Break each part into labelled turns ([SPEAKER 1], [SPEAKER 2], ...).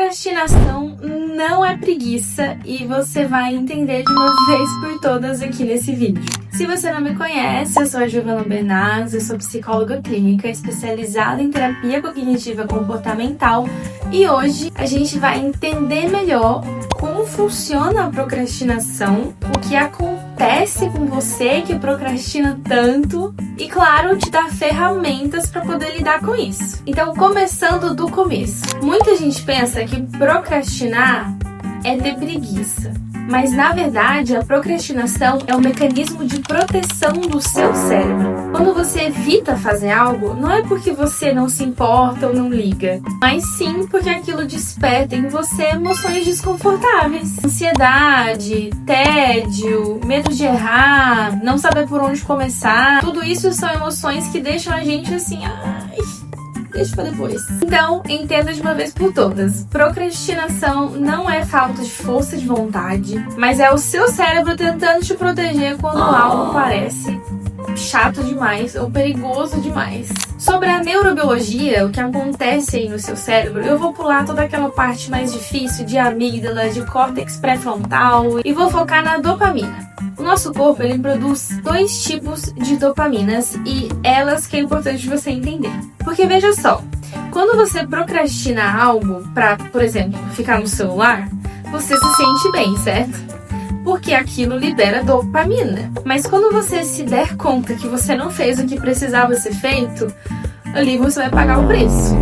[SPEAKER 1] Procrastinação não é preguiça e você vai entender de uma vez por todas aqui nesse vídeo. Se você não me conhece, eu sou a Giovana Bernardes, eu sou psicóloga clínica especializada em terapia cognitiva comportamental e hoje a gente vai entender melhor como funciona a procrastinação, o que acontece com você que procrastina tanto e, claro, te dar ferramentas para poder lidar com isso. Então, começando do começo. Muita gente pensa que procrastinar é ter preguiça. Mas, na verdade, a procrastinação é um mecanismo de proteção do seu cérebro. Quando você evita fazer algo, não é porque você não se importa ou não liga, mas sim porque aquilo desperta em você emoções desconfortáveis. Ansiedade, tédio, medo de errar, não saber por onde começar. Tudo isso são emoções que deixam a gente assim, deixa pra depois. Então, entenda de uma vez por todas. Procrastinação não é falta de força de vontade, mas é o seu cérebro tentando te proteger quando algo parece chato demais ou perigoso demais. Sobre a neurobiologia, o que acontece aí no seu cérebro, eu vou pular toda aquela parte mais difícil de amígdala, de córtex pré-frontal e vou focar na dopamina. O nosso corpo, ele produz dois tipos de dopaminas e elas que é importante você entender. Porque veja só, quando você procrastina algo para, por exemplo, ficar no celular, você se sente bem, certo? Porque aquilo libera dopamina. Mas quando você se der conta que você não fez o que precisava ser feito, ali você vai pagar o preço.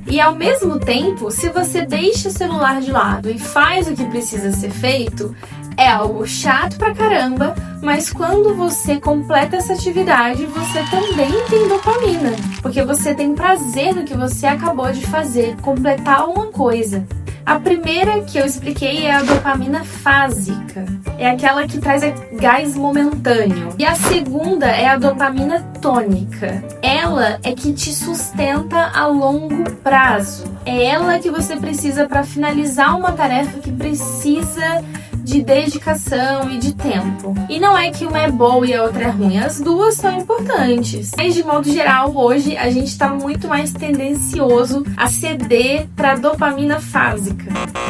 [SPEAKER 1] E ao mesmo tempo, se você deixa o celular de lado e faz o que precisa ser feito, é algo chato pra caramba, mas quando você completa essa atividade, você também tem dopamina. Porque você tem prazer no que você acabou de fazer, completar uma coisa. A primeira que eu expliquei é a dopamina fásica. É aquela que traz gás momentâneo. E a segunda é a dopamina tônica. Ela é que te sustenta a longo prazo. É ela que você precisa para finalizar uma tarefa que precisa de dedicação e de tempo. E não é que uma é boa e a outra é ruim, as duas são importantes. Mas de modo geral, hoje a gente está muito mais tendencioso a ceder para a dopamina fásica.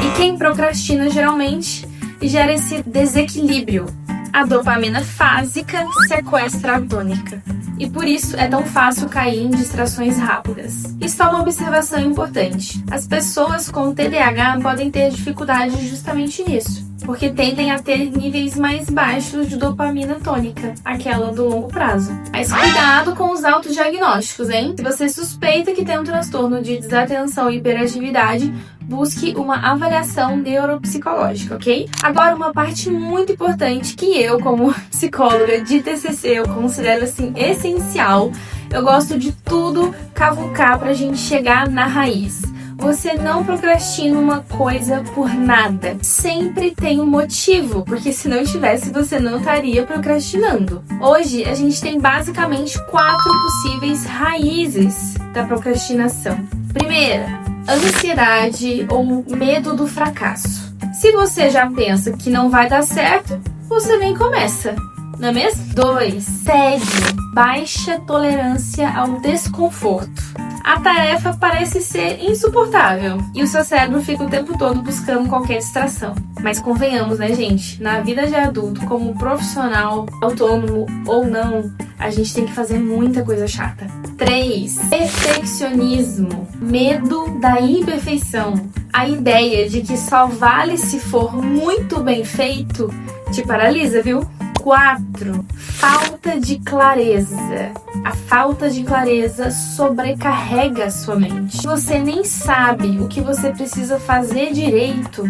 [SPEAKER 1] E quem procrastina geralmente gera esse desequilíbrio. A dopamina fásica sequestra a tônica. E por isso é tão fácil cair em distrações rápidas. E só uma observação importante. As pessoas com TDAH podem ter dificuldade justamente nisso, porque tendem a ter níveis mais baixos de dopamina tônica, aquela do longo prazo. Mas cuidado com os autodiagnósticos, hein? Se você suspeita que tem um transtorno de desatenção e hiperatividade, busque uma avaliação neuropsicológica, ok? Agora, uma parte muito importante que eu, como psicóloga de TCC, eu considero assim essencial. Eu gosto de tudo cavucar pra gente chegar na raiz. Você não procrastina uma coisa por nada. Sempre tem um motivo, porque se não tivesse, você não estaria procrastinando. Hoje, a gente tem basicamente 4 possíveis raízes da procrastinação. Primeira, ansiedade ou medo do fracasso. Se você já pensa que não vai dar certo, você nem começa, não é mesmo? 2, tédio, baixa tolerância ao desconforto. A tarefa parece ser insuportável e o seu cérebro fica o tempo todo buscando qualquer distração. Mas convenhamos, né, gente? Na vida de adulto, como profissional, autônomo ou não, a gente tem que fazer muita coisa chata. 3. Perfeccionismo. Medo da imperfeição. A ideia de que só vale se for muito bem feito te paralisa, viu? 4. Falta de clareza. A falta de clareza sobrecarrega a sua mente. Você nem sabe o que você precisa fazer direito.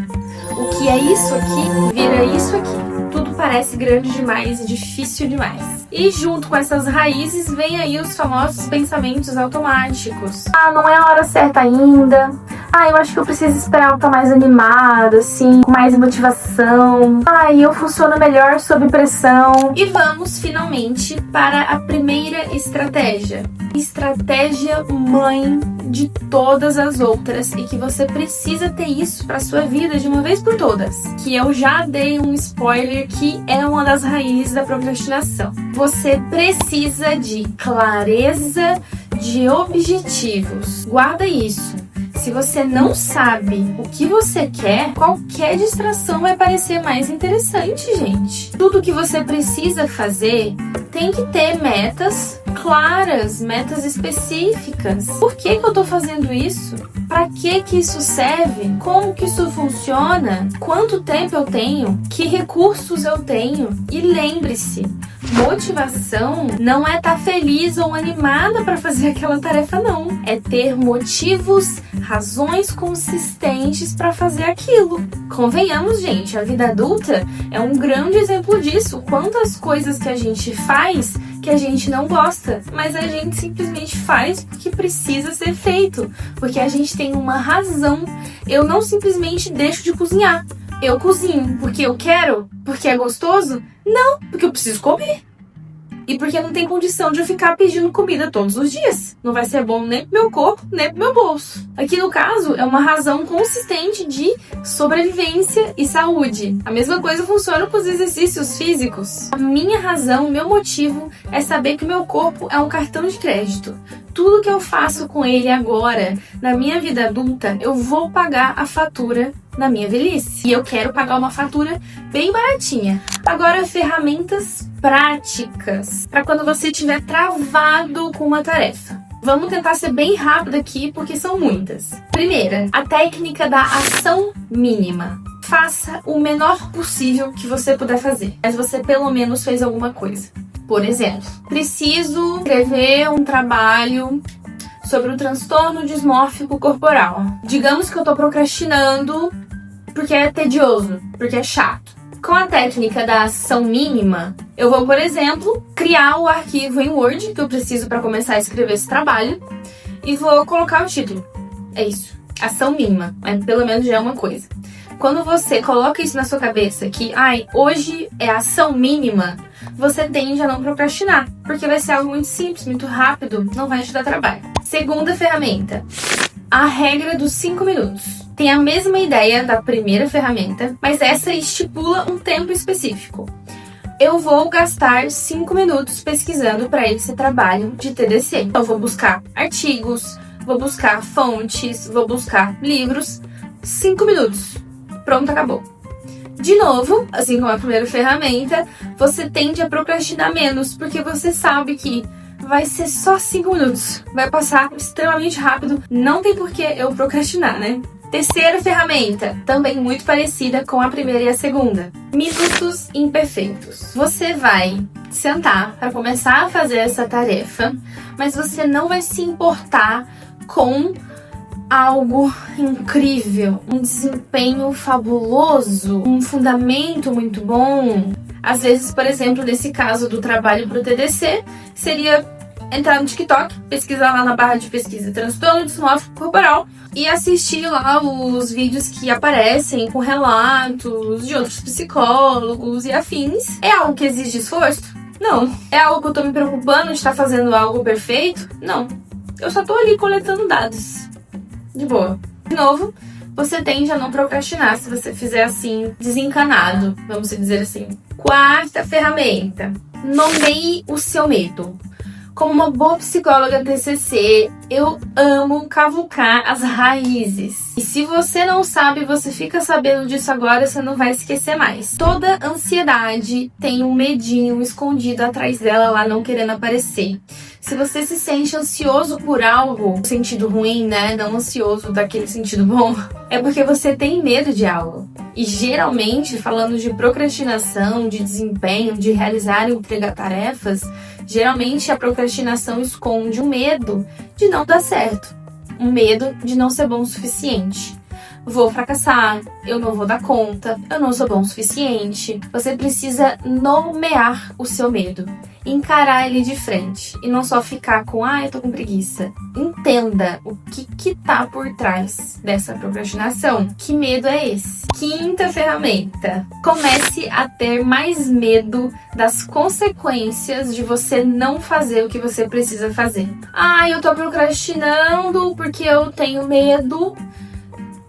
[SPEAKER 1] O que é isso aqui vira isso aqui. Tudo parece grande demais e difícil demais. E junto com essas raízes vem aí os famosos pensamentos automáticos. Não é a hora certa ainda. Eu acho que eu preciso esperar eu estar mais animada, assim, com mais motivação. Eu funciono melhor sob pressão. E vamos finalmente para a primeira estratégia. Estratégia mãe de todas as outras e que você precisa ter isso para sua vida de uma vez por todas. Que eu já dei um spoiler que é uma das raízes da procrastinação. Você precisa de clareza de objetivos. Guarda isso. Se você não sabe o que você quer, qualquer distração vai parecer mais interessante, gente. Tudo que você precisa fazer tem que ter metas claras, metas específicas. Por que eu tô fazendo isso? Para que isso serve? Como que isso funciona? Quanto tempo eu tenho? Que recursos eu tenho? E lembre-se, motivação não é estar feliz ou animada para fazer aquela tarefa, não. É ter motivos, razões consistentes para fazer aquilo. Convenhamos, gente, a vida adulta é um grande exemplo disso. Quantas coisas que a gente faz que a gente não gosta, mas a gente simplesmente faz porque precisa ser feito, porque a gente tem uma razão. Eu não simplesmente deixo de cozinhar. Eu cozinho porque eu quero, porque é gostoso? Não, porque eu preciso comer. E porque não tem condição de eu ficar pedindo comida todos os dias. Não vai ser bom nem pro meu corpo, nem pro meu bolso. Aqui no caso, é uma razão consistente de sobrevivência e saúde. A mesma coisa funciona com os exercícios físicos. A minha razão, o meu motivo é saber que o meu corpo é um cartão de crédito. Tudo que eu faço com ele agora, na minha vida adulta, eu vou pagar a fatura na minha velhice. E eu quero pagar uma fatura bem baratinha. Agora, ferramentas práticas para quando você estiver travado com uma tarefa. Vamos tentar ser bem rápido aqui, porque são muitas. Primeira, a técnica da ação mínima. Faça o menor possível que você puder fazer, mas você pelo menos fez alguma coisa. Por exemplo, preciso escrever um trabalho sobre o transtorno dismórfico corporal. Digamos que eu tô procrastinando porque é tedioso, porque é chato. Com a técnica da ação mínima, eu vou, por exemplo, criar o arquivo em Word que eu preciso para começar a escrever esse trabalho e vou colocar o título. É isso. Ação mínima, mas pelo menos já é uma coisa. Quando você coloca isso na sua cabeça, que hoje é ação mínima, você tende a não procrastinar, porque vai ser algo muito simples, muito rápido, não vai te dar trabalho. Segunda ferramenta, a regra dos 5 minutos. Tem a mesma ideia da primeira ferramenta, mas essa estipula um tempo específico. Eu vou gastar 5 minutos pesquisando para esse trabalho de TDC. Eu vou buscar artigos, vou buscar fontes, vou buscar livros. 5 minutos. Pronto, acabou. De novo, assim como a primeira ferramenta, você tende a procrastinar menos, porque você sabe que vai ser só 5 minutos. Vai passar extremamente rápido. Não tem por que eu procrastinar, né? Terceira ferramenta, também muito parecida com a primeira e a segunda. Minutos imperfeitos. Você vai sentar para começar a fazer essa tarefa, mas você não vai se importar com algo incrível, um desempenho fabuloso, um fundamento muito bom. Às vezes, por exemplo, nesse caso do trabalho para o TDC, seria entrar no TikTok, pesquisar lá na barra de pesquisa transtorno dismórfico corporal e assistir lá os vídeos que aparecem com relatos de outros psicólogos e afins. É algo que exige esforço? Não. É algo que eu tô me preocupando de estar fazendo algo perfeito? Não. Eu só tô ali coletando dados. De boa. De novo, você tende a não procrastinar se você fizer assim, desencanado, vamos dizer assim. Quarta ferramenta. Nomeie o seu medo. Como uma boa psicóloga TCC, eu amo cavucar as raízes. E se você não sabe, você fica sabendo disso agora, você não vai esquecer mais. Toda ansiedade tem um medinho escondido atrás dela lá, não querendo aparecer. Se você se sente ansioso por algo, no sentido ruim, né? Não ansioso daquele sentido bom, é porque você tem medo de algo. E geralmente, falando de procrastinação, de desempenho, de realizar e entregar tarefas, geralmente a procrastinação esconde um medo de não dar certo. Um medo de não ser bom o suficiente. Vou fracassar, eu não vou dar conta, eu não sou bom o suficiente. Você precisa nomear o seu medo, encarar ele de frente e não só ficar com, eu tô com preguiça. Entenda o que tá por trás dessa procrastinação. Que medo é esse? Quinta ferramenta. Comece a ter mais medo das consequências de você não fazer o que você precisa fazer. Eu tô procrastinando porque eu tenho medo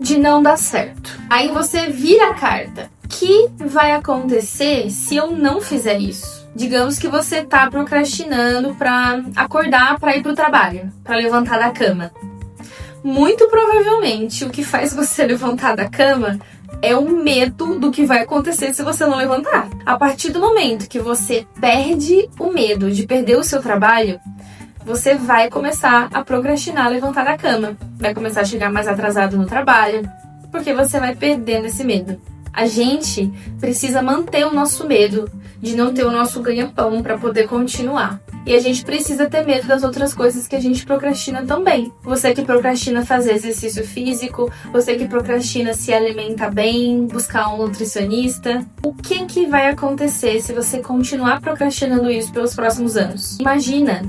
[SPEAKER 1] de não dar certo. Aí você vira a carta. O que vai acontecer se eu não fizer isso? Digamos que você tá procrastinando para acordar para ir pro trabalho, para levantar da cama. Muito provavelmente o que faz você levantar da cama é o medo do que vai acontecer se você não levantar. A partir do momento que você perde o medo de perder o seu trabalho, você vai começar a procrastinar levantar da cama. Vai começar a chegar mais atrasado no trabalho, porque você vai perdendo esse medo. A gente precisa manter o nosso medo de não ter o nosso ganha-pão para poder continuar. E a gente precisa ter medo das outras coisas que a gente procrastina também. Você que procrastina fazer exercício físico, você que procrastina se alimentar bem, buscar um nutricionista. O que vai acontecer se você continuar procrastinando isso pelos próximos anos? Imagina.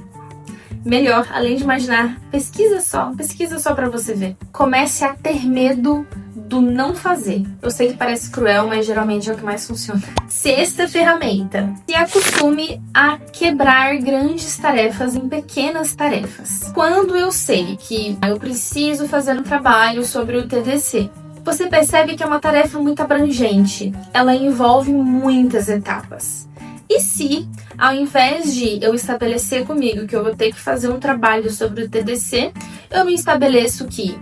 [SPEAKER 1] Melhor, além de imaginar, pesquisa só para você ver. Comece a ter medo do não fazer. Eu sei que parece cruel, mas geralmente é o que mais funciona. Sexta ferramenta. Se acostume a quebrar grandes tarefas em pequenas tarefas. Quando eu sei que eu preciso fazer um trabalho sobre o TDC, você percebe que é uma tarefa muito abrangente. Ela envolve muitas etapas. E se, ao invés de eu estabelecer comigo que eu vou ter que fazer um trabalho sobre o TDC, eu me estabeleço que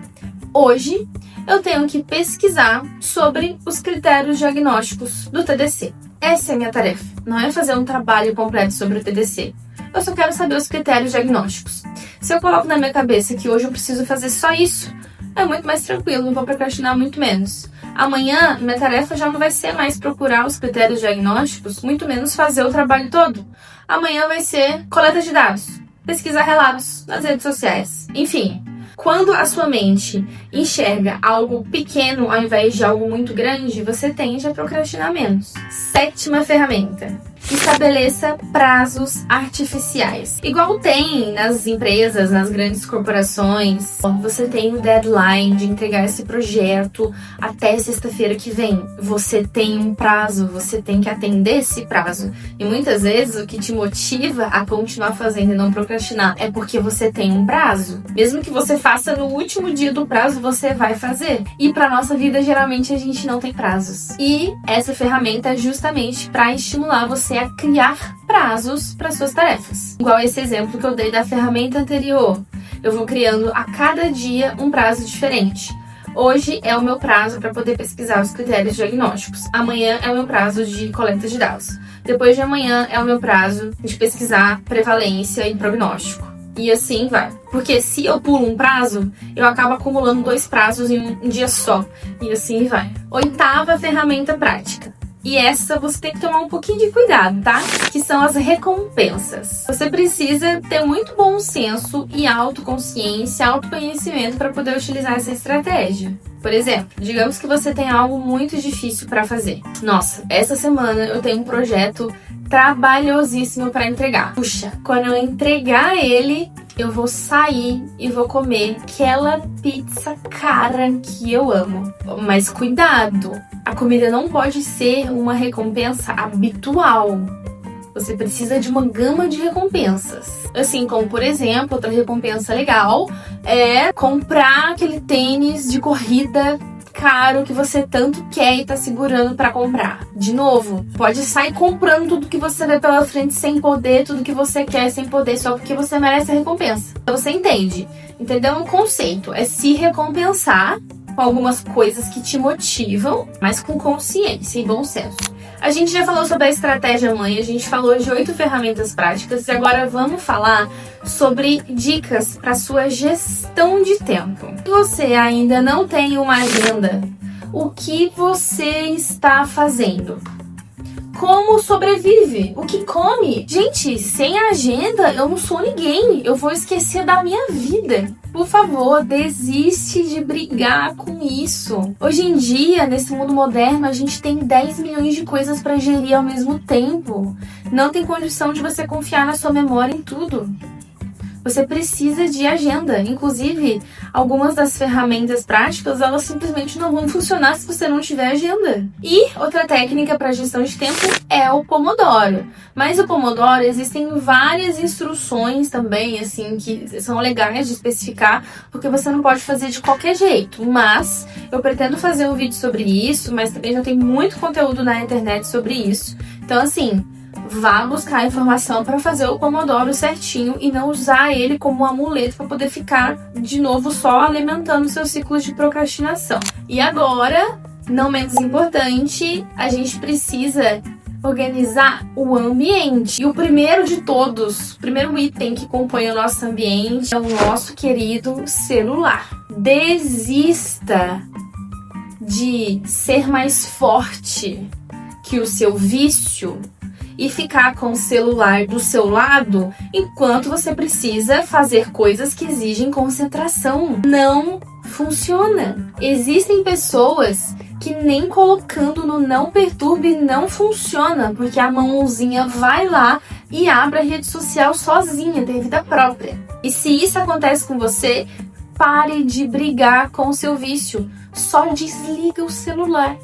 [SPEAKER 1] hoje eu tenho que pesquisar sobre os critérios diagnósticos do TDC. Essa é a minha tarefa. Não é fazer um trabalho completo sobre o TDC. Eu só quero saber os critérios diagnósticos. Se eu coloco na minha cabeça que hoje eu preciso fazer só isso, é muito mais tranquilo, não vou procrastinar muito menos. Amanhã, minha tarefa já não vai ser mais procurar os critérios diagnósticos, muito menos fazer o trabalho todo. Amanhã vai ser coleta de dados, pesquisar relatos nas redes sociais. Enfim, quando a sua mente enxerga algo pequeno ao invés de algo muito grande, você tende a procrastinar menos. Sétima ferramenta. Estabeleça prazos artificiais. Igual tem nas empresas, nas grandes corporações, você tem um deadline de entregar esse projeto até sexta-feira que vem. Você tem um prazo, você tem que atender esse prazo. E muitas vezes o que te motiva a continuar fazendo e não procrastinar é porque você tem um prazo. Mesmo que você faça no último dia do prazo, você vai fazer. E para nossa vida, geralmente a gente não tem prazos. E essa ferramenta é justamente para estimular você a criar prazos para suas tarefas. Igual esse exemplo que eu dei da ferramenta anterior. Eu vou criando a cada dia um prazo diferente. Hoje é o meu prazo para poder pesquisar os critérios diagnósticos. Amanhã é o meu prazo de coleta de dados. Depois de amanhã é o meu prazo de pesquisar prevalência e prognóstico. E assim vai. Porque se eu pulo um prazo, eu acabo acumulando 2 prazos em um dia só. E assim vai. Oitava ferramenta prática. E essa você tem que tomar um pouquinho de cuidado, tá? Que são as recompensas. Você precisa ter muito bom senso e autoconsciência, autoconhecimento para poder utilizar essa estratégia. Por exemplo, digamos que você tem algo muito difícil para fazer. Nossa, essa semana eu tenho um projeto trabalhosíssimo para entregar. Puxa, quando eu entregar ele, eu vou sair e vou comer aquela pizza cara que eu amo. Mas cuidado, a comida não pode ser uma recompensa habitual. Você precisa de uma gama de recompensas. Assim como, por exemplo, outra recompensa legal é comprar aquele tênis de corrida caro que você tanto quer e tá segurando pra comprar. De novo, pode sair comprando tudo que você vê pela frente sem poder, tudo que você quer sem poder, só porque você merece a recompensa. Então você entende? Entendeu o conceito? É se recompensar com algumas coisas que te motivam, mas com consciência e bom senso. A gente já falou sobre a estratégia mãe, a gente falou de 8 ferramentas práticas e agora vamos falar sobre dicas para sua gestão de tempo. Se você ainda não tem uma agenda, o que você está fazendo? Como sobrevive? O que come? Gente, sem agenda eu não sou ninguém. Eu vou esquecer da minha vida. Por favor, desiste de brigar com isso. Hoje em dia, nesse mundo moderno, a gente tem 10 milhões de coisas para gerir ao mesmo tempo. Não tem condição de você confiar na sua memória em tudo. Você precisa de agenda. Inclusive, algumas das ferramentas práticas, elas simplesmente não vão funcionar se você não tiver agenda. E outra técnica para gestão de tempo é o Pomodoro. Mas o Pomodoro, existem várias instruções também, assim, que são legais de especificar, porque você não pode fazer de qualquer jeito. Mas eu pretendo fazer um vídeo sobre isso, mas também já tem muito conteúdo na internet sobre isso. Então, assim, vá buscar informação para fazer o Pomodoro certinho e não usar ele como um amuleto para poder ficar de novo só alimentando seus ciclos de procrastinação. E agora, não menos importante, a gente precisa organizar o ambiente. E o primeiro de todos, o primeiro item que compõe o nosso ambiente é o nosso querido celular. Desista de ser mais forte que o seu vício e ficar com o celular do seu lado enquanto você precisa fazer coisas que exigem concentração. Não funciona. Existem pessoas que nem colocando no não perturbe não funciona, porque a mãozinha vai lá e abre a rede social sozinha, tem vida própria. E se isso acontece com você, pare de brigar com o seu vício. Só desliga o celular.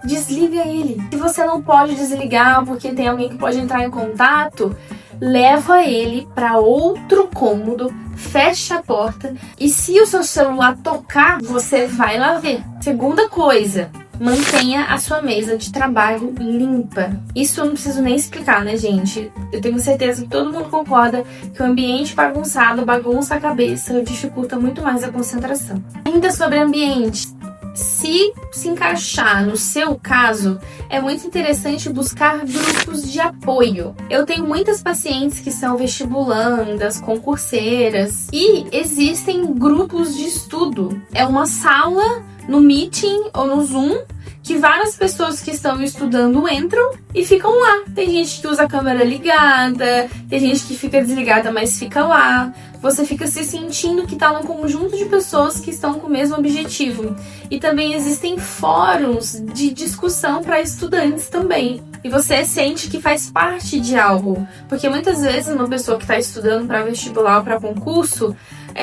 [SPEAKER 1] Desliga ele. Se você não pode desligar porque tem alguém que pode entrar em contato, leva ele para outro cômodo, fecha a porta e se o seu celular tocar, você vai lá ver. Segunda coisa, mantenha a sua mesa de trabalho limpa. Isso eu não preciso nem explicar, né, gente? Eu tenho certeza que todo mundo concorda que o ambiente bagunçado bagunça a cabeça e dificulta muito mais a concentração. Ainda sobre ambiente, se encaixar no seu caso, é muito interessante buscar grupos de apoio. Eu tenho muitas pacientes que são vestibulandas, concurseiras e existem grupos de estudo. É uma sala no Meeting ou no Zoom que várias pessoas que estão estudando entram e ficam lá. Tem gente que usa a câmera ligada, tem gente que fica desligada, mas fica lá. Você fica se sentindo que está num conjunto de pessoas que estão com o mesmo objetivo. E também existem fóruns de discussão para estudantes também. E você sente que faz parte de algo. Porque muitas vezes uma pessoa que está estudando para vestibular ou para concurso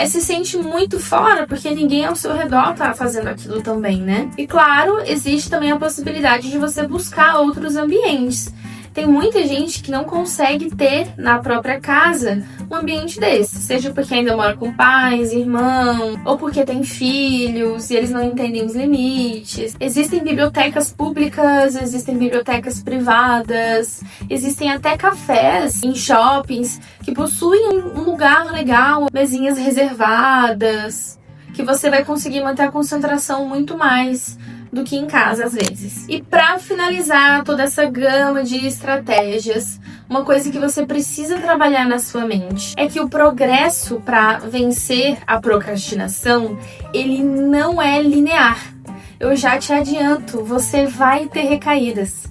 [SPEAKER 1] se sente muito fora, porque ninguém ao seu redor está fazendo aquilo também, né? E claro, existe também a possibilidade de você buscar outros ambientes. Tem muita gente que não consegue ter na própria casa um ambiente desse, seja porque ainda mora com pais, irmão, ou porque tem filhos e eles não entendem os limites. Existem bibliotecas públicas, existem bibliotecas privadas, existem até cafés em shoppings que possuem um lugar legal, mesinhas reservadas, que você vai conseguir manter a concentração muito mais do que em casa às vezes. E para finalizar toda essa gama de estratégias, uma coisa que você precisa trabalhar na sua mente é que o progresso para vencer a procrastinação, ele não é linear. Eu já te adianto, você vai ter recaídas.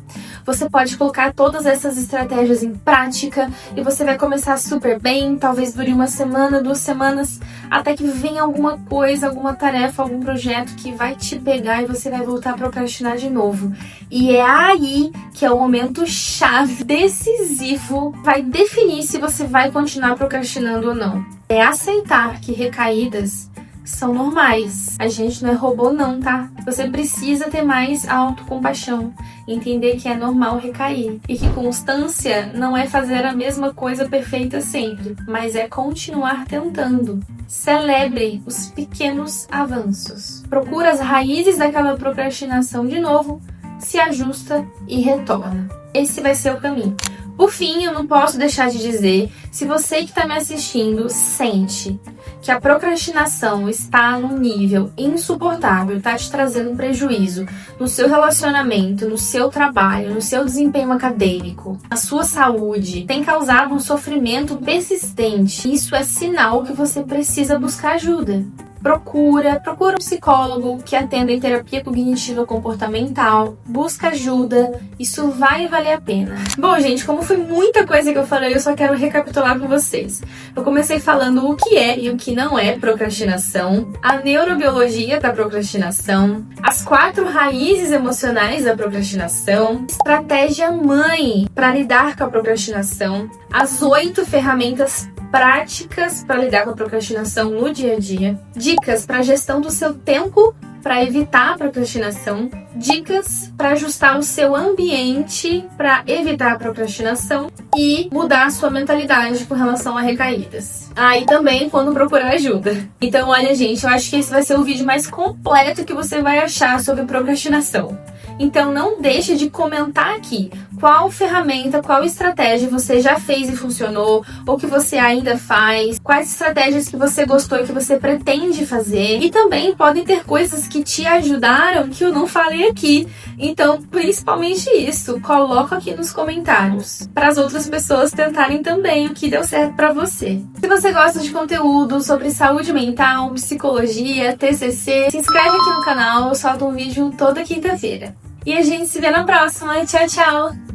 [SPEAKER 1] Você pode colocar todas essas estratégias em prática e você vai começar super bem, talvez dure uma semana, 2 semanas, até que venha alguma coisa, alguma tarefa, algum projeto que vai te pegar e você vai voltar a procrastinar de novo. E é aí que é o momento chave, decisivo, vai definir se você vai continuar procrastinando ou não. É aceitar que recaídas são normais. A gente não é robô não, tá? Você precisa ter mais autocompaixão, entender que é normal recair e que constância não é fazer a mesma coisa perfeita sempre, mas é continuar tentando. Celebre os pequenos avanços. Procura as raízes daquela procrastinação de novo, se ajusta e retorna. Esse vai ser o caminho. Por fim, eu não posso deixar de dizer, se você que está me assistindo sente que a procrastinação está num nível insuportável, está te trazendo prejuízo no seu relacionamento, no seu trabalho, no seu desempenho acadêmico, na sua saúde, tem causado um sofrimento persistente, isso é sinal que você precisa buscar ajuda. Procura um psicólogo que atenda em terapia cognitiva comportamental, busca ajuda, isso vai valer a pena. Bom, gente, como foi muita coisa que eu falei, eu só quero recapitular com vocês. Eu comecei falando o que é e o que não é procrastinação, a neurobiologia da procrastinação, as 4 raízes emocionais da procrastinação, estratégia mãe para lidar com a procrastinação, as 8 ferramentas práticas para lidar com a procrastinação no dia a dia, dicas para gestão do seu tempo para evitar a procrastinação, dicas para ajustar o seu ambiente para evitar a procrastinação e mudar a sua mentalidade com relação a recaídas. E também quando procurar ajuda. Então, olha, gente, eu acho que esse vai ser o vídeo mais completo que você vai achar sobre procrastinação. Então não deixe de comentar aqui qual ferramenta, qual estratégia você já fez e funcionou, ou que você ainda faz, quais estratégias que você gostou e que você pretende fazer. E também podem ter coisas que te ajudaram que eu não falei aqui. Então, principalmente isso, coloca aqui nos comentários para as outras pessoas tentarem também o que deu certo para você. Se você gosta de conteúdo sobre saúde mental, psicologia, TCC, se inscreve aqui no canal, eu solto um vídeo toda quinta-feira. E a gente se vê na próxima. Tchau, tchau!